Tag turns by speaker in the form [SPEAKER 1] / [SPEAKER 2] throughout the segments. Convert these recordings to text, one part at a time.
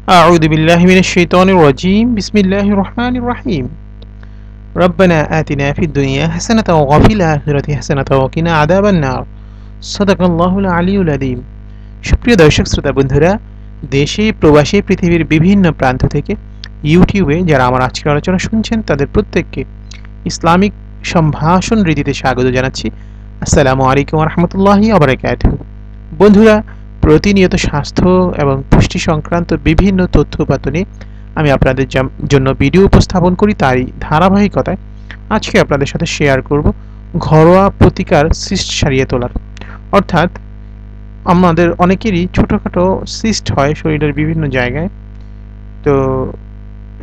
[SPEAKER 1] أعوذ بالله من الشيطان الرجيم بسم الله الرحمن الرحيم ربنا آتنا في الدنيا حسنة وفي الآخرة حسنة وقنا عذاب النار صدق الله العلي العظيم সুপ্রিয় দর্শক শ্রোতা বন্ধুরা, দেশে প্রবাসী পৃথিবীর বিভিন্ন প্রান্ত থেকে ইউটিউবে যারা আমার আজকের আলোচনা শুনছেন তাদের প্রত্যেককে ইসলামিক সম্ভাষণ রীতিতে স্বাগত জানাচ্ছি। আসসালামু আলাইকুম ওয়া রাহমাতুল্লাহি ওয়া বারাকাতুহু। বন্ধুরা, প্রতিনিয়ত স্বাস্থ্য এবং পুষ্টি সংক্রান্ত বিভিন্ন তথ্য উপাত্ত নিয়ে আমি আপনাদের জন্য ভিডিও উপস্থাপন করি। তারই ধারাবাহিকতায় আজকে আপনাদের সাথে শেয়ার করব ঘরোয়া প্রতিকার সিস্ট সারিয়ে তোলার। অর্থাৎ আমাদের অনেকেরই ছোটোখাটো সিস্ট হয় শরীরের বিভিন্ন জায়গায়। তো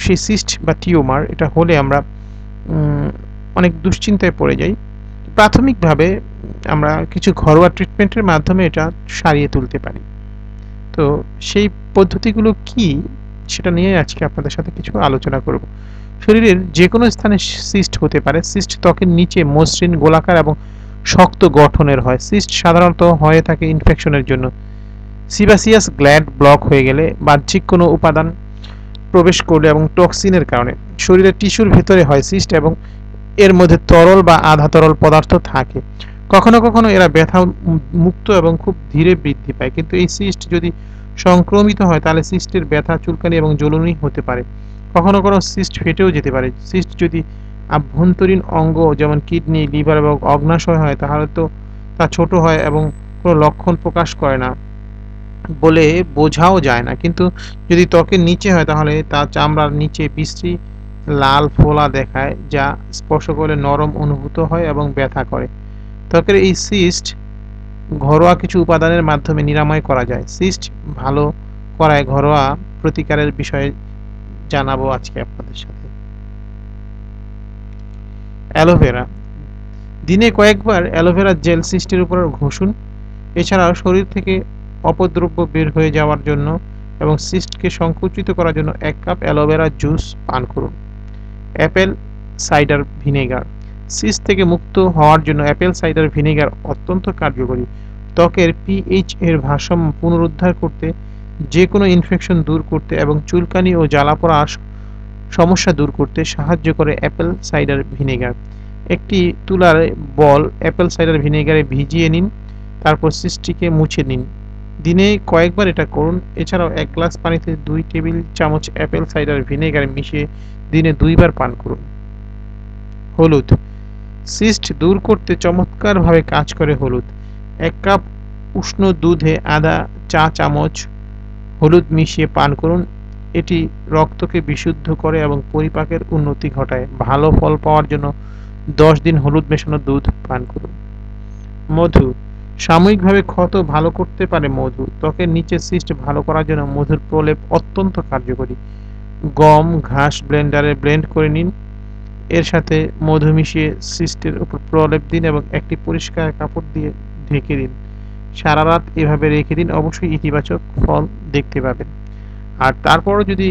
[SPEAKER 1] সেই সিস্ট বা টিউমার এটা হলে আমরা অনেক দুশ্চিন্তায় পড়ে যাই। প্রাথমিকভাবে আমরা কিছু ঘরোয়া ট্রিটমেন্টের মাধ্যমে এটা সারিয়ে তুলতে পারি। তো সেই পদ্ধতিগুলো কি সেটা নিয়ে আজকে আপনাদের সাথে কিছু আলোচনা করব। শরীরের যে কোনো স্থানে সিস্ট হতে পারে। সিস্ট ত্বকের নিচে মসৃণ, গোলাকার এবং শক্ত গঠনের হয়। সিস্ট সাধারণত হয়ে থাকে ইনফেকশনের জন্য, সিবাসিয়াস গ্ল্যান্ড ব্লক হয়ে গেলে, বাহ্যিক কোনো উপাদান প্রবেশ করলে এবং টক্সিনের কারণে। শরীরের টিস্যুর ভেতরে হয় সিস্ট এবং এর মধ্যে তরল বা আধা তরল পদার্থ থাকে। কখনো কখনো এরা ব্যথা মুক্ত এবং খুব ধীরে বৃদ্ধি পায়। কিন্তু এই সিস্ট যদি সংক্রমিত হয় তাহলে সিস্টের ব্যথা, চুলকানি এবং জ্বলুনি হতে পারে। কখনো কখনো সিস্ট ফেটেও যেতে পারে। সিস্ট যদি আভ্যন্তরীণ অঙ্গ যেমন কিডনি, লিভার এবং অগ্নাশয় হয় তাহলে তো তা ছোট হয় এবং কোনো লক্ষণ প্রকাশ করে না বলে বোঝাও যায় না। কিন্তু যদি ত্বকের নিচে হয় তাহলে তা চামড়ার নিচে বিশ্রী লাল ফোলা দেখায়, যা স্পর্শ করলে নরম অনুভূত হয় এবং ব্যথা করে। ত্বকের এই সিস্ট ঘরোয়া কিছু উপাদানের মাধ্যমে নিরাময় করা যায়। সিস্ট ভালো করায় ঘরোয়া প্রতিকারের বিষয়ে জানাবো আজকে আপনাদের সাথে। অ্যালোভেরা। দিনে কয়েকবার অ্যালোভেরা জেল সিস্টের উপর ঘষুন। এছাড়াও শরীর থেকে অপদ্রব্য বের হয়ে যাওয়ার জন্য এবং সিস্টকে সংকুচিত করার জন্য 1 কাপ অ্যালোভেরা জুস পান করুন। Apple cider vinegar. সিস্ট থেকে মুক্ত হওয়ার জন্য অ্যাপেল সাইডার ভিনেগার অত্যন্ত কার্যকরী। ত্বকের পিএইচ এর ভারসাম্য পুনরুদ্ধার করতে, যে কোনো ইনফেকশন দূর করতে এবং চুলকানি ও জ্বালাপোড়া সমস্যা দূর করতে সাহায্য করে অ্যাপেল সাইডার ভিনেগার। একটি তুলার বল অ্যাপেল সাইডার ভিনেগারে ভিজিয়ে নিন, তারপর সিস্টটিকে মুছে নিন। দিনে কয়েকবার এটা করুন। এছাড়াও 1 গ্লাস পানিতে 2 টেবিল চামচ অ্যাপেল সাইডার ভিনেগার মিশিয়ে দিনে 2 বার পান করুন। হলুদ। সিস্ট দূর করতে চমৎকারভাবে কাজ করে হলুদ। 1 কাপ উষ্ণ দুধে আধা চা চামচ হলুদ মিশিয়ে পান করুন। এটি রক্তকে বিশুদ্ধ করে এবং পরিপাকের উন্নতি ঘটায়। ভালো ফল পাওয়ার জন্য 10 দিন হলুদ মেশানো দুধ পান করুন। মধু। সাময়িকভাবে ক্ষত ভালো করতে পারে মধু। ত্বকের নিচে সিস্ট ভালো করার জন্য মধুর প্রলেপ অত্যন্ত কার্যকরী। গম, ঘাস ব্লেন্ডারে ব্লেন্ড করে নিন। এর সাথে মধু মিশিয়ে সিস্টের উপর প্রলেপ দিন এবং একটি পরিষ্কার কাপড় দিয়ে ঢেকে দিন। সারা রাত এভাবে রেখে দিন, অবশ্যই ইতিবাচক ফল দেখতে পাবেন। আর তারপরও যদি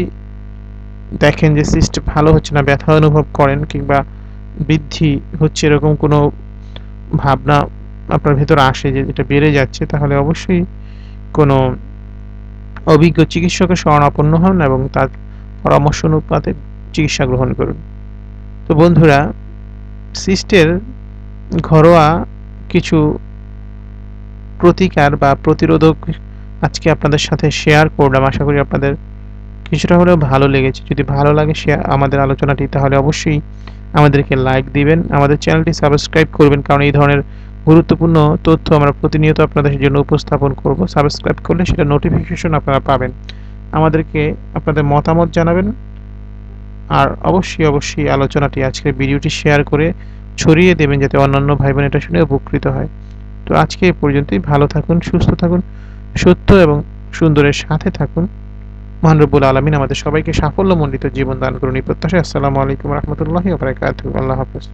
[SPEAKER 1] দেখেন যে সিস্ট ভালো হচ্ছে না, ব্যথা অনুভব করেন কিংবা বৃদ্ধি হচ্ছে এরকম কোনো ভাবনা আপনার ভেতরে আসে যে এটা বেড়ে যাচ্ছে, তাহলে অবশ্যই কোনো অভিজ্ঞ চিকিৎসকের শরণাপন্ন হন এবং তার পরামর্শ অনুপাতে চিকিৎসা গ্রহণ করুন। তো বন্ধুরা, সিস্টের ঘরোয়া কিছু প্রতিকার বা প্রতিরোধক আজকে আপনাদের সাথে শেয়ার করলাম। আশা করি আপনাদের কিছুটা হলেও ভালো লেগেছে। যদি ভালো লাগে আমাদের আলোচনাটি, তাহলে অবশ্যই আমাদেরকে লাইক দিবেন, আমাদের চ্যানেলটি সাবস্ক্রাইব করবেন, কারণ এই ধরনের গুরুত্বপূর্ণ তথ্য আমরা প্রতিনিয়ত আপনাদের জন্য উপস্থাপন করব। সাবস্ক্রাইব করলে সেটা নোটিফিকেশন আপনারা পাবেন। আমাদেরকে আপনাদের মতামত জানাবেন আর অবশ্যই আলোচনাটি, আজকের ভিডিওটি শেয়ার করে ছড়িয়ে দেবেন যাতে অন্যান্য ভাই বোন এটা শুনে উপকৃত হয়। তো আজকে এই পর্যন্তই। ভালো থাকুন, সুস্থ থাকুন, সত্য এবং সুন্দরের সাথে থাকুন। মহান রব্বুল আলামিন আমাদের সবাইকে সাফল্যমণ্ডিত জীবন দান করুন এই প্রত্যাশায়। আসসালামু আলাইকুম ওয়া রাহমাতুল্লাহি ওয়া বারাকাতুহু। আল্লাহ হাফেজ।